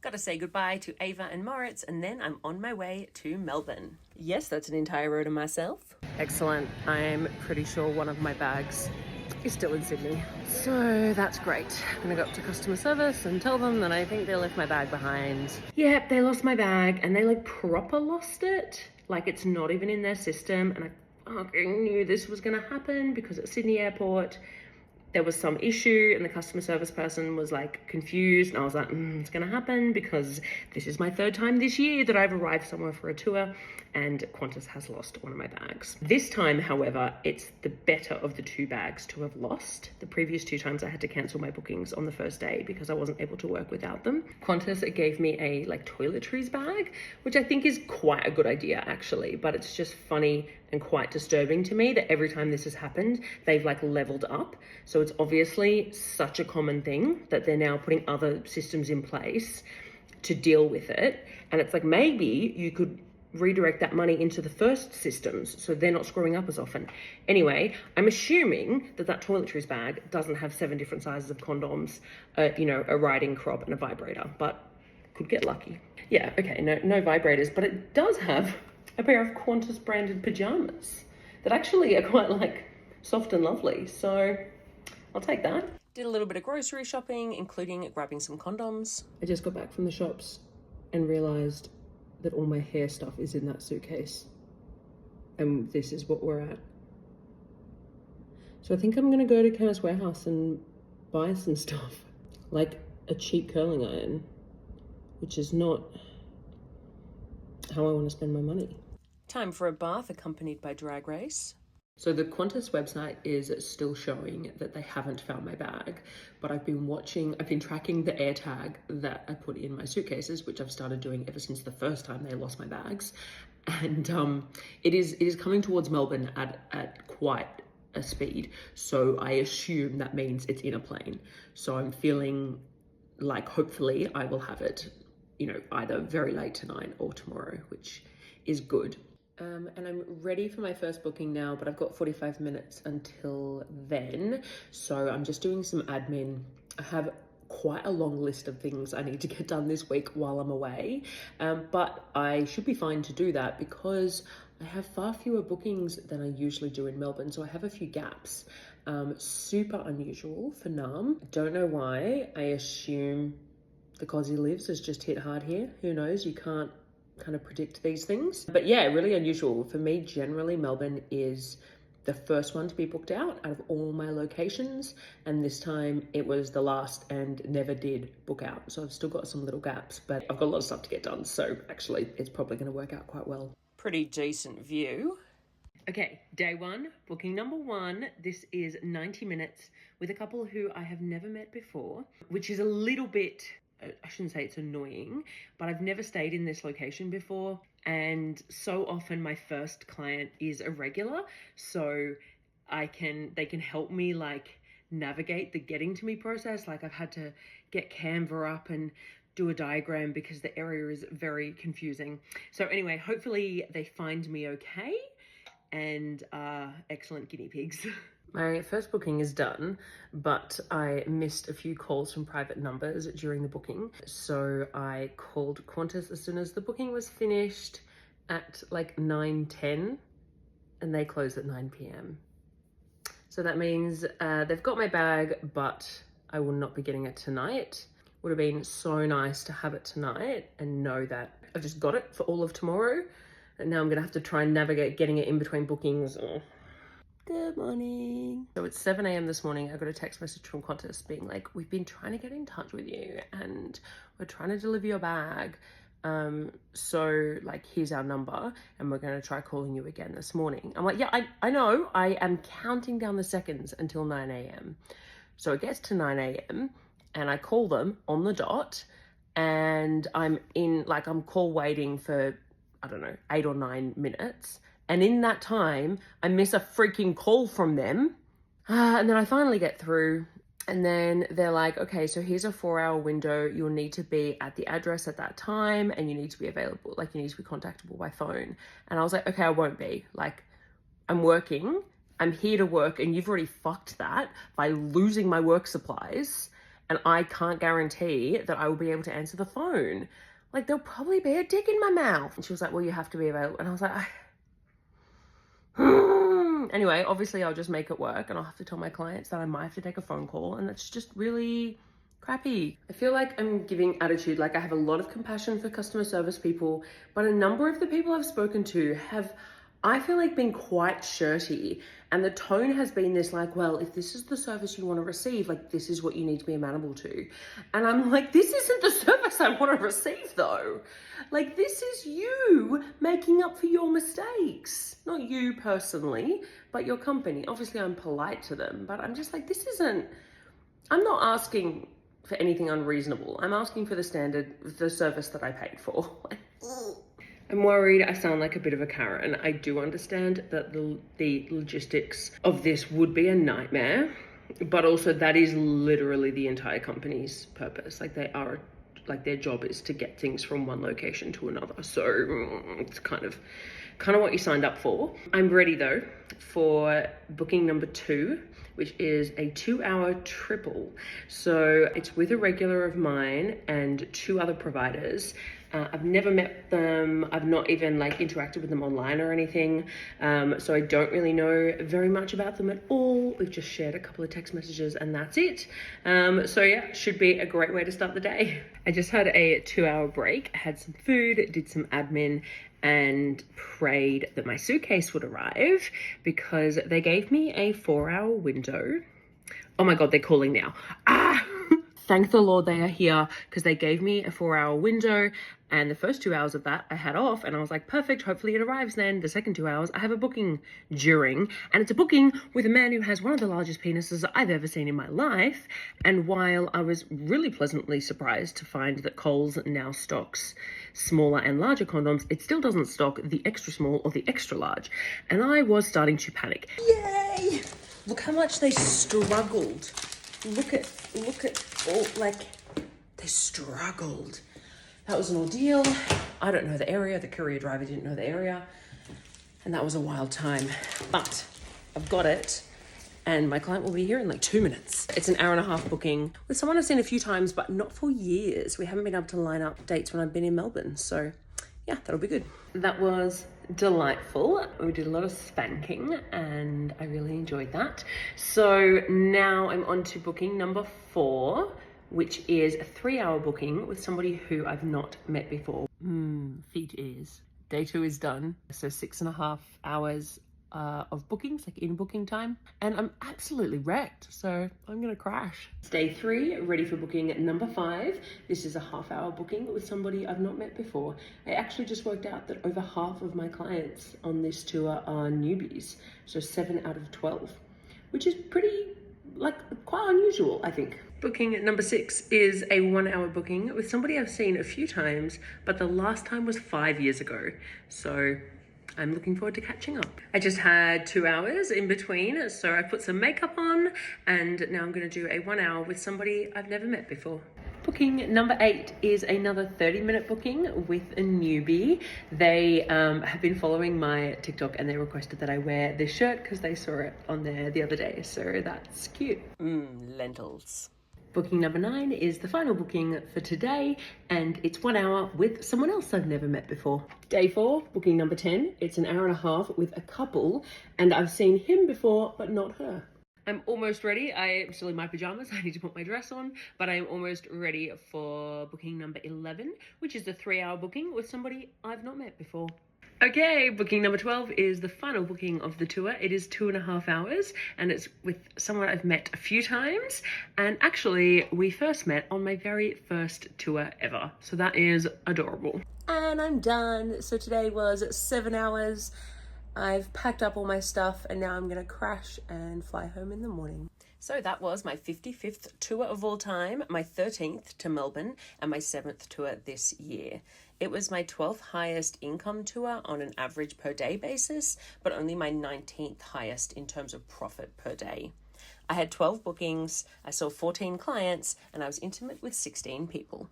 Gotta say goodbye to Ava and Moritz, and then I'm on my way to Melbourne. Yes, that's an entire row to myself. Excellent. I'm pretty sure one of my bags is still in Sydney. So that's great. I'm gonna go up to customer service and tell them that I think they left my bag behind. Yep, they lost my bag and they like proper lost it. Like it's not even in their system, and I fucking knew this was gonna happen because at Sydney Airport, there was some issue and the customer service person was like confused, and I was like, it's gonna happen because this is my third time this year that I've arrived somewhere for a tour and Qantas has lost one of my bags. This time, however, it's the better of the two bags to have lost. The previous two times I had to cancel my bookings on the first day because I wasn't able to work without them. Qantas gave me a like toiletries bag, which I think is quite a good idea actually, but it's just funny and quite disturbing to me that every time this has happened, they've like leveled up. So it's obviously such a common thing that they're now putting other systems in place to deal with it. And it's like, maybe you could redirect that money into the first systems so they're not screwing up as often. Anyway, I'm assuming that that toiletries bag doesn't have 7 different sizes of condoms, a riding crop and a vibrator, but could get lucky. Yeah, okay, no vibrators, but it does have a pair of Qantas branded pajamas that actually are quite like soft and lovely. So I'll take that. Did a little bit of grocery shopping, including grabbing some condoms. I just got back from the shops and realized that all my hair stuff is in that suitcase. And this is what we're at. So I think I'm gonna go to Chemist Warehouse and buy some stuff, like a cheap curling iron, which is not how I want to spend my money. Time for a bath accompanied by Drag Race. So the Qantas website is still showing that they haven't found my bag, but I've been tracking the AirTag that I put in my suitcases, which I've started doing ever since the first time they lost my bags. And it is coming towards Melbourne at quite a speed. So I assume that means it's in a plane. So I'm feeling like hopefully I will have it, either very late tonight or tomorrow, which is good. And I'm ready for my first booking now, but I've got 45 minutes until then. So I'm just doing some admin. I have quite a long list of things I need to get done this week while I'm away. But I should be fine to do that because I have far fewer bookings than I usually do in Melbourne. So I have a few gaps. Super unusual for Nam. Don't know why. I assume the Aussie Lives has just hit hard here. Who knows? You can't kind of predict these things. But yeah, really unusual. For me, generally, Melbourne is the first one to be booked out of all my locations. And this time it was the last and never did book out. So I've still got some little gaps, but I've got a lot of stuff to get done. So actually, it's probably going to work out quite well. Pretty decent view. Okay, day one, booking number 1. This is 90 minutes with a couple who I have never met before, which is a little bit, I shouldn't say it's annoying, but I've never stayed in this location before. And so often my first client is a regular, so they can help me like navigate the getting to me process. Like I've had to get Canva up and do a diagram because the area is very confusing. So anyway, hopefully they find me okay and excellent guinea pigs. My first booking is done, but I missed a few calls from private numbers during the booking. So I called Qantas as soon as the booking was finished at like 9:10, and they close at 9 p.m. So that means they've got my bag, but I will not be getting it tonight. Would have been so nice to have it tonight and know that I've just got it for all of tomorrow. And now I'm gonna have to try and navigate getting it in between bookings. Oh. Good morning. So it's 7 a.m. this morning. I got a text message from Qantas being like, we've been trying to get in touch with you and we're trying to deliver your bag. So like, here's our number and we're going to try calling you again this morning. I'm like, yeah, I know. I am counting down the seconds until 9 a.m. So it gets to 9 a.m. and I call them on the dot and I'm call waiting for, I don't know, 8 or 9 minutes. And in that time, I miss a freaking call from them. And then I finally get through and then they're like, okay, so here's a 4-hour window. You'll need to be at the address at that time and you need to be available. Like you need to be contactable by phone. And I was like, okay, I won't be. Like I'm working. I'm here to work and you've already fucked that by losing my work supplies and I can't guarantee that I will be able to answer the phone. Like, there'll probably be a dick in my mouth. And she was like, well, you have to be available. And I was like, anyway, obviously I'll just make it work, and I'll have to tell my clients that I might have to take a phone call, and that's just really crappy. I feel like I'm giving attitude. Like, I have a lot of compassion for customer service people, but a number of the people I've spoken to have, I feel like, been quite shirty, and the tone has been this like, well, if this is the service you want to receive, like, this is what you need to be amenable to. And I'm like, this isn't the service I want to receive though. Like, this is you making up for your mistakes. Not you personally, but your company. Obviously I'm polite to them, but I'm just like, I'm not asking for anything unreasonable. I'm asking for the service that I paid for. I'm worried I sound like a bit of a Karen. I do understand that the logistics of this would be a nightmare, but also that is literally the entire company's purpose. Like, their job is to get things from one location to another. So it's kind of what you signed up for. I'm ready though for booking number 2, which is a 2-hour triple. So it's with a regular of mine and 2 other providers. I've never met them. I've not even interacted with them online or anything. So I don't really know very much about them at all. We've just shared a couple of text messages and that's it. So yeah, should be a great way to start the day. I just had a 2-hour break, had some food, did some admin, and prayed that my suitcase would arrive because they gave me a 4-hour window. Oh my God, they're calling now. Thank the Lord they are here, because they gave me a 4-hour window, and the first 2 hours of that I had off, and I was like, perfect, hopefully it arrives then. The second 2 hours I have a booking during, and it's a booking with a man who has one of the largest penises I've ever seen in my life. And while I was really pleasantly surprised to find that Kohl's now stocks smaller and larger condoms, it still doesn't stock the extra small or the extra large, and I was starting to panic. Yay! Look how much they struggled. Look at all, they struggled. That was an ordeal. I don't know the area. The courier driver didn't know the area. And that was a wild time. But I've got it. And my client will be here in 2 minutes. It's an 1.5-hour booking with someone I've seen a few times, but not for years. We haven't been able to line up dates when I've been in Melbourne. So yeah, that'll be good. That was delightful. We did a lot of spanking and I really enjoyed that. So now I'm on to booking number 4, which is a 3-hour booking with somebody who I've not met before. Feet ears. Day 2 is done. So 6.5 hours of bookings, in booking time, and I'm absolutely wrecked, so I'm gonna crash. It's day 3, ready for booking number 5. This is a 1/2-hour booking with somebody I've not met before. I actually just worked out that over half of my clients on this tour are newbies, so 7 out of 12, which is pretty, quite unusual, I think. Booking number 6 is a 1-hour booking with somebody I've seen a few times, but the last time was 5 years ago, so I'm looking forward to catching up. I just had 2 hours in between, so I put some makeup on, and now I'm gonna do a 1 hour with somebody I've never met before. Booking number 8 is another 30-minute booking with a newbie. They have been following my TikTok and they requested that I wear this shirt because they saw it on there the other day, so that's cute. Lentils. Booking number 9 is the final booking for today, and it's 1 hour with someone else I've never met before. Day 4, booking number 10. It's an 1.5 hours with a couple, and I've seen him before, but not her. I'm almost ready. I am still in my pajamas. I need to put my dress on, but I'm almost ready for booking number 11, which is the 3-hour booking with somebody I've not met before. Okay, booking number 12 is the final booking of the tour. It is 2.5 hours and it's with someone I've met a few times. And actually, we first met on my very first tour ever. So that is adorable. And I'm done. So today was 7 hours. I've packed up all my stuff and now I'm gonna crash and fly home in the morning. So that was my 55th tour of all time, my 13th to Melbourne, and my 7th tour this year. It was my 12th highest income tour on an average per day basis, but only my 19th highest in terms of profit per day. I had 12 bookings, I saw 14 clients, and I was intimate with 16 people.